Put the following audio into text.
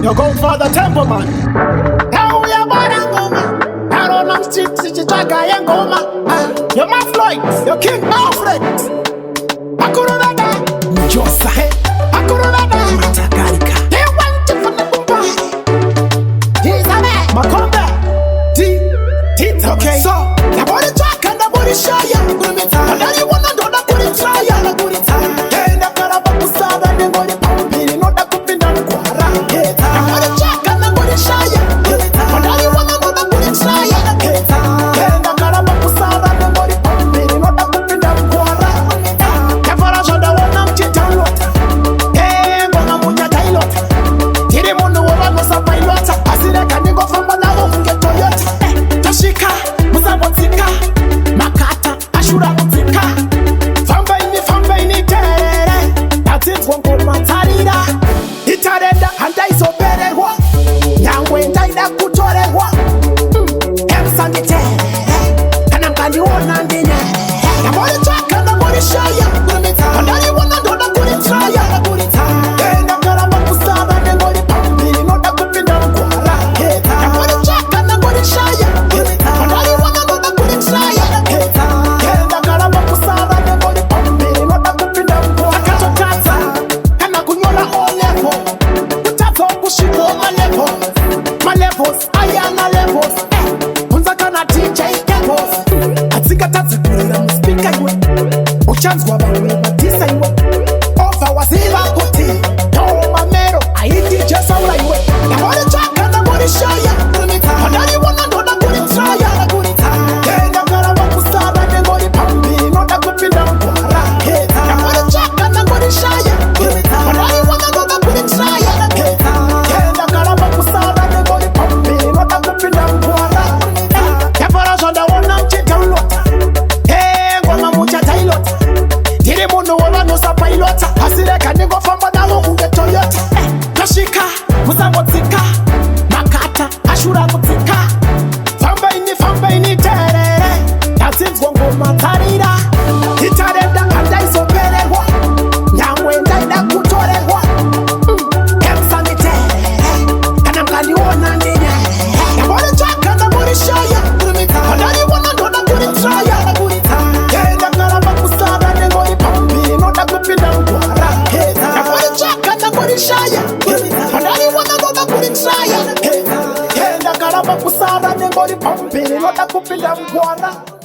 Your Godfather Templeman. Now we are Barangoma. Aaron on street, Chichaka Yangoma. You're my Floyd, your King Alfred. Akurada, Josa, Akurada, Matakarika. They went to Fanabumba. He's a man, Makombe. Okay, so the body talk and the body show ya. And now you wanna do the body try ya. And the Karabakusa and the body pumping, not the cooking and Quara. The body talk and the body show ya. And now you wanna do the body try ya. And the Karabakusa and the body pumping, not the cooking and Quara. The Farage on the one of Chitan. Hey, Bonamunya Tailot. Tirimuno was a pilot. I see that can go from Manao and get Toyota. Toshika, Musabotika, Makata, Ashura Mutika. Fambaini, Tere. That's it, one called Matarida. Itareda, and I so better. Yangway, Dida Kutore. Emsandi Tere. And I'm going to own and dinner. The body track and the body show ya. And now you wanna do the body try ya. And I'm gonna make you stop and the body pumping. Not the cooking down Quara. The body track and the body show ya. And now you wanna do the body try ya. And I'm gonna make you stop and the body pumping. Not the cooking down Quara. Akachotata. And I'm gonna all level. Kutato kushiko my level. My levels, I am a levels. Unzakana DJ Kevos. Atika tati kula muspika ywe. Uchanzwa bawe matisa ywe. Ofa wasiva kuti. No mamero, aiti jesa ula ywe. The body track and the body show ya. And now you wanna do the body try ya. And I'm gonna walk usaba and the body pumping. Not the cooking down Quara. The body track and the body show ya. And now you wanna do the body try ya. And I'm gonna walk usaba and the body pumping. Not the cooking down Quara. The Farage on the one of Chitan. Hey, Bonamunya Tailot. Tirimuno was a pilot. I see that can go from Manao and get Toyota. Toshika, Musabotika, Makata, Ashura Mutika. Fambaini, Tere. That's it, one called Matarida. Itareda, and I so better. Yangway, Dida Kutore. Emsandi Tere. And I'm going to own and dinner. The body track and the body show ya. And now you wanna do the body try ya. And I'm gonna make you stop and the body pumping. Not the cooking down Quara. The body track and the body show ya. And now you wanna do the body try ya. And I'm gonna make you stop and the body pumping. Not the cooking down Quara.